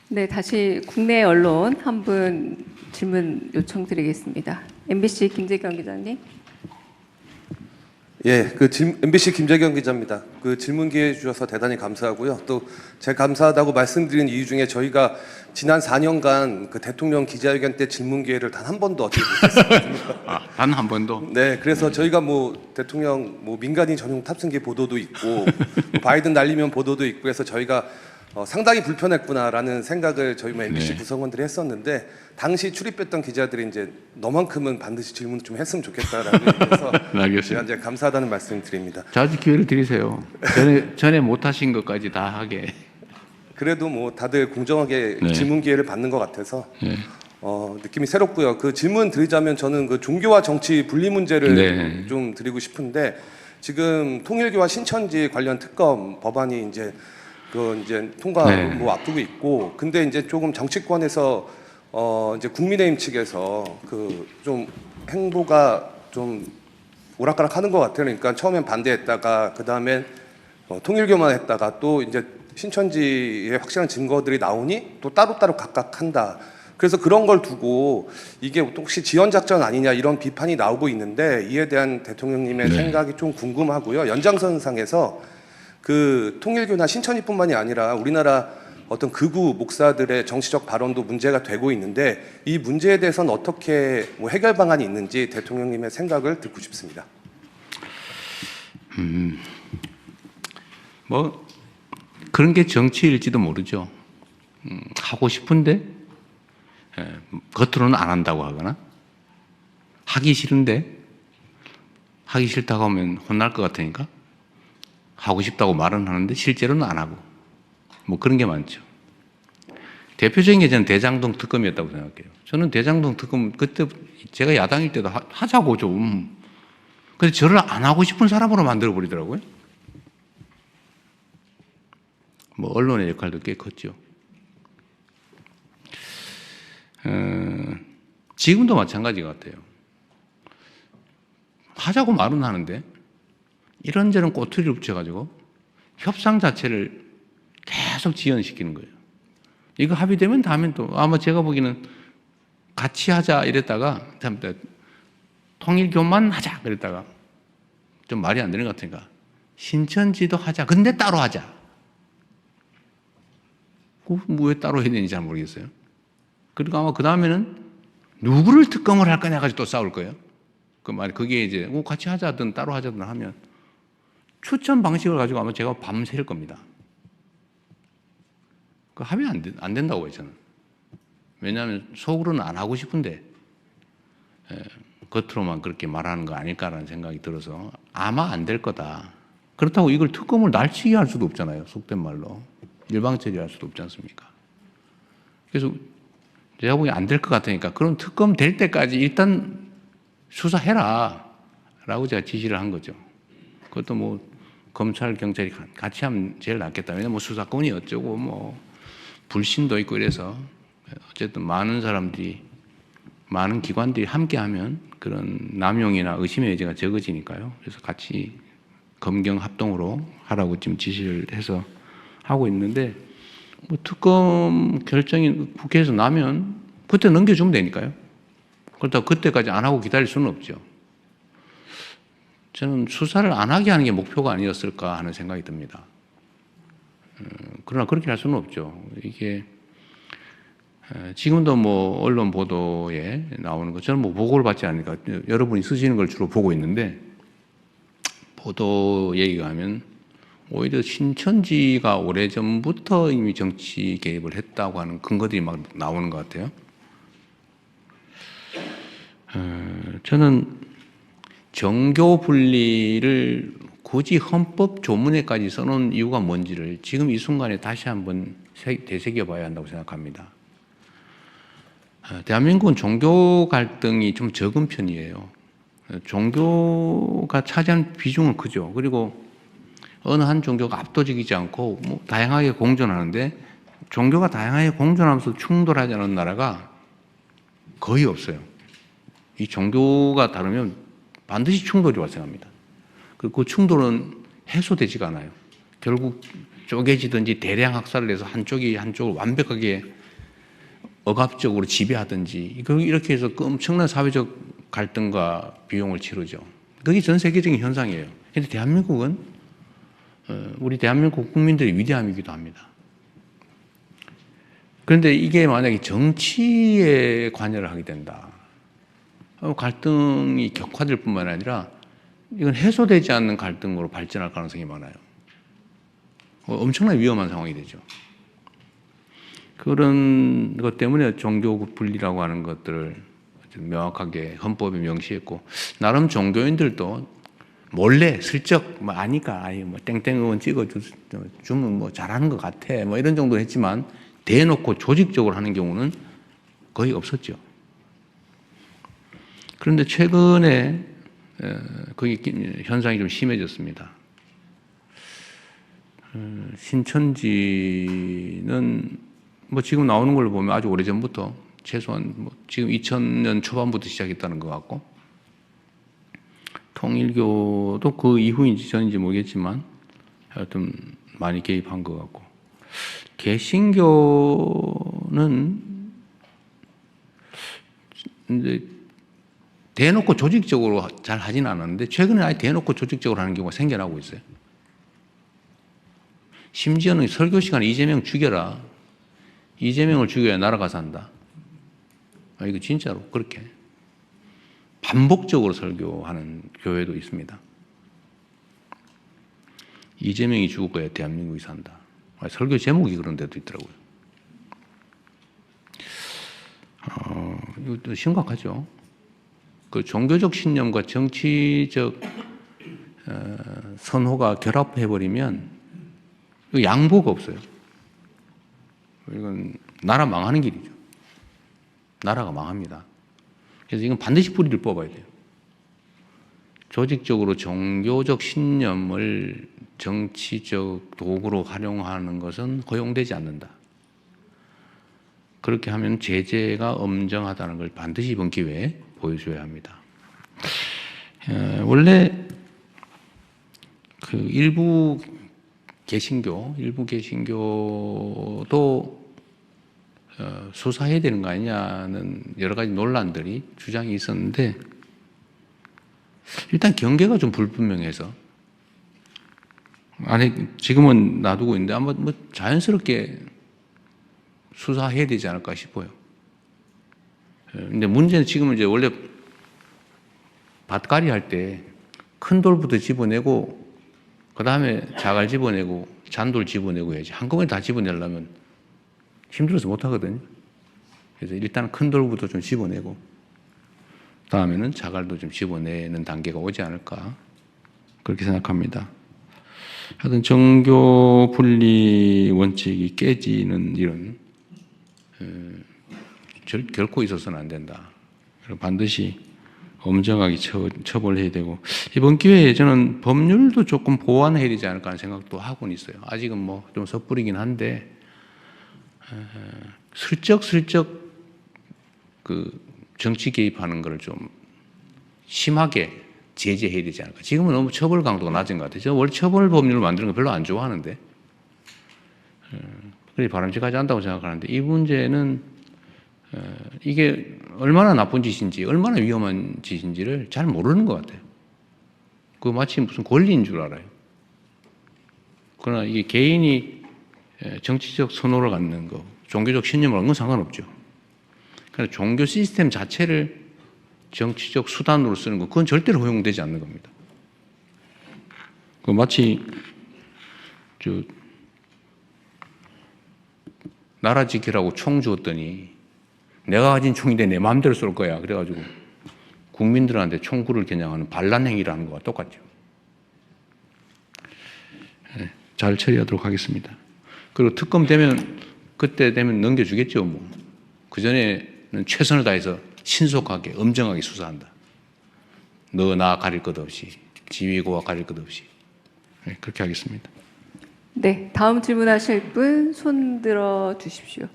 네, 다시 국내 언론 한 분 질문 요청드리겠습니다. MBC 김재경 기자님. 예, MBC 김재경 기자입니다. 그 질문 기회 주셔서 대단히 감사하고요. 또 제가 감사하다고 말씀드린 이유 중에 저희가 지난 4년간 그 대통령 기자회견 때 질문 기회를 단 한 번도 얻지 못했습니다. 단 한 번도? 네, 그래서 저희가 뭐 대통령 뭐 민간인 전용 탑승기 보도도 있고 바이든 날리면 보도도 있고 해서 저희가 상당히 불편했구나라는 생각을 저희 MBC 네. 구성원들이 했었는데 당시 출입했던 기자들이 이제 너만큼은 반드시 질문 좀 했으면 좋겠다라고 얘기해서 알겠습니다. 제가 이제 감사하다는 말씀 드립니다. 자주 기회를 드리세요. 전에 못하신 것까지 다 하게. 그래도 뭐 다들 공정하게 네. 질문 기회를 받는 것 같아서 네. 느낌이 새롭고요. 그 질문 드리자면 저는 그 종교와 정치 분리 문제를 네. 좀 드리고 싶은데 지금 통일교와 신천지 관련 특검 법안이 이제 통과 네. 뭐 앞두고 있고 근데 이제 조금 정치권에서 이제 국민의힘 측에서 그 좀 행보가 좀 오락가락하는 것 같아요. 그러니까 처음엔 반대했다가 그 다음엔 통일교만 했다가 또 이제 신천지의 확실한 증거들이 나오니 또 따로따로 각각 한다. 그래서 그런 걸 두고 이게 혹시 지연 작전 아니냐 이런 비판이 나오고 있는데 이에 대한 대통령님의 네. 생각이 좀 궁금하고요. 연장선상에서 그 통일교나 신천지뿐만이 아니라 우리나라 어떤 극우 목사들의 정치적 발언도 문제가 되고 있는데 이 문제에 대해서는 어떻게 뭐 해결 방안이 있는지 대통령님의 생각을 듣고 싶습니다. 뭐 그런 게 정치일지도 모르죠. 하고 싶은데 겉으로는 안 한다고 하거나 하기 싫은데 하기 싫다고 하면 혼날 것 같으니까 하고 싶다고 말은 하는데 실제로는 안 하고 뭐 그런 게 많죠. 대표적인 게 저는 대장동 특검이었다고 생각해요. 저는 대장동 특검 그때 제가 야당일 때도 하자고 좀. 근데 저를 안 하고 싶은 사람으로 만들어 버리더라고요. 뭐 언론의 역할도 꽤 컸죠. 지금도 마찬가지 같아요. 하자고 말은 하는데 이런저런 꼬투리를 붙여가지고 협상 자체를 계속 지연시키는 거예요. 이거 합의되면 다음엔 또 아마 제가 보기에는 같이 하자 이랬다가 통일교만 하자 그랬다가 좀 말이 안 되는 것 같으니까 신천지도 하자. 근데 따로 하자. 왜 따로 해야 되는지 잘 모르겠어요. 그리고 아마 그 다음에는 누구를 특검을 할 거냐 가지고 또 싸울 거예요. 그 말 그게 이제 같이 하자든 따로 하자든 하면 추천 방식을 가지고 아마 제가 밤샐 겁니다. 그 합의 안 된다고 해요, 저는. 왜냐하면 속으로는 안 하고 싶은데 겉으로만 그렇게 말하는 거 아닐까라는 생각이 들어서 아마 안 될 거다. 그렇다고 이걸 특검을 날치기 할 수도 없잖아요. 속된 말로. 일방적이 할 수도 없지 않습니까? 그래서 제가 보기엔 안 될 것 같으니까 그럼 특검 될 때까지 일단 수사해라 라고 제가 지시를 한 거죠. 그것도 뭐 검찰, 경찰이 같이 하면 제일 낫겠다. 왜냐면 뭐 수사권이 어쩌고 뭐 불신도 있고 이래서 어쨌든 많은 사람들이 많은 기관들이 함께 하면 그런 남용이나 의심의 여지가 적어지니까요. 그래서 같이 검경 합동으로 하라고 지금 지시를 해서 하고 있는데 뭐 특검 결정이 국회에서 나면 그때 넘겨주면 되니까요. 그렇다고 그때까지 안 하고 기다릴 수는 없죠. 저는 수사를 안 하게 하는 게 목표가 아니었을까 하는 생각이 듭니다. 그러나 그렇게 할 수는 없죠. 이게 지금도 뭐 언론 보도에 나오는 거 저는 뭐 보고를 받지 않으니까 여러분이 쓰시는 걸 주로 보고 있는데 보도 얘기가 하면 오히려 신천지가 오래전부터 이미 정치 개입을 했다고 하는 근거들이 막 나오는 것 같아요. 저는 정교 분리를 굳이 헌법 조문에까지 써놓은 이유가 뭔지를 지금 이 순간에 다시 한번 되새겨봐야 한다고 생각합니다. 대한민국은 종교 갈등이 좀 적은 편이에요. 종교가 차지하는 비중은 크죠. 그리고 어느 한 종교가 압도적이지 않고 뭐 다양하게 공존하는데 종교가 다양하게 공존하면서 충돌하지 않은 나라가 거의 없어요. 이 종교가 다르면 반드시 충돌이 발생합니다. 그 충돌은 해소되지가 않아요. 결국 쪼개지든지 대량 학살을 해서 한쪽이 한쪽을 완벽하게 억압적으로 지배하든지 이렇게 해서 그 엄청난 사회적 갈등과 비용을 치르죠. 그게 전 세계적인 현상이에요. 그런데 대한민국은 우리 대한민국 국민들의 위대함이기도 합니다. 그런데 이게 만약에 정치에 관여를 하게 된다. 갈등이 격화될 뿐만 아니라 이건 해소되지 않는 갈등으로 발전할 가능성이 많아요. 엄청나게 위험한 상황이 되죠. 그런 것 때문에 종교 분리라고 하는 것들을 명확하게 헌법에 명시했고, 나름 종교인들도 몰래 슬쩍 뭐 아니까 아예 뭐 땡땡 의원 찍어주면 뭐 잘하는 것 같아 뭐 이런 정도 했지만 대놓고 조직적으로 하는 경우는 거의 없었죠. 그런데 최근에 거기 현상이 좀 심해졌습니다. 신천지는 뭐 지금 나오는 걸로 보면 아주 오래전부터 최소한 뭐 지금 2000년 초반부터 시작했다는 것 같고, 통일교도 그 이후인지 전인지 모르겠지만 하여튼 많이 개입한 것 같고, 개신교는 이제 대놓고 조직적으로 잘 하진 않았는데 최근에 아예 대놓고 조직적으로 하는 경우가 생겨나고 있어요. 심지어는 설교 시간에 이재명 죽여라. 이재명을 죽여야 나라가 산다. 이거 진짜로 그렇게 반복적으로 설교하는 교회도 있습니다. 이재명이 죽어야 대한민국이 산다. 설교 제목이 그런 데도 있더라고요. 이것도 심각하죠. 그 종교적 신념과 정치적 선호가 결합해버리면 양보가 없어요. 이건 나라 망하는 길이죠. 나라가 망합니다. 그래서 이건 반드시 뿌리를 뽑아야 돼요. 조직적으로 종교적 신념을 정치적 도구로 활용하는 것은 허용되지 않는다. 그렇게 하면 제재가 엄정하다는 걸 반드시 이번 기회에 보여줘야 합니다. 원래 그 일부 개신교도 수사해야 되는 거 아니냐는 여러 가지 논란들이 주장이 있었는데, 일단 경계가 좀 불분명해서 지금은 놔두고 있는데 아마 뭐 자연스럽게 수사해야 되지 않을까 싶어요. 근데 문제는 지금은 이제 원래 밭갈이 할 때 큰 돌부터 집어내고 그 다음에 자갈 집어내고 잔돌 집어내고 해야지. 한꺼번에 다 집어내려면 힘들어서 못하거든요. 그래서 일단 큰 돌부터 좀 집어내고 다음에는 자갈도 좀 집어내는 단계가 오지 않을까 그렇게 생각합니다. 하여튼 종교 분리 원칙이 깨지는 일은 결코 있어서는 안 된다. 반드시 엄정하게 처벌해야 되고, 이번 기회에 저는 법률도 조금 보완해야 되지 않을까 하는 생각도 하고는 있어요. 아직은 뭐 좀 섣부리긴 한데 슬쩍 그 정치 개입하는 걸 좀 심하게 제재해야 되지 않을까. 지금은 너무 처벌 강도가 낮은 것 같아요. 저 원래 처벌 법률을 만드는 거 별로 안 좋아하는데 그게 바람직하지 않다고 생각하는데, 이 문제는 이게 얼마나 나쁜 짓인지 얼마나 위험한 짓인지를 잘 모르는 것 같아요. 그 마치 무슨 권리인 줄 알아요. 그러나 이게 개인이 정치적 선호를 갖는 거, 종교적 신념을 갖는 건 상관없죠. 그러나 종교 시스템 자체를 정치적 수단으로 쓰는 거, 그건 절대로 허용되지 않는 겁니다. 그 마치 나라 지키라고 총 주었더니 내가 가진 총인데 내 마음대로 쏠 거야. 그래가지고 국민들한테 총구를 겨냥하는 반란 행위라는 거와 똑같죠. 잘 처리하도록 하겠습니다. 그리고 특검 되면 그때 되면 넘겨주겠죠. 뭐 그 전에는 최선을 다해서 신속하게 엄정하게 수사한다. 너 나 가릴 것 없이, 지휘고와 가릴 것 없이. 그렇게 하겠습니다. 네, 다음 질문하실 분 손 들어 주십시오.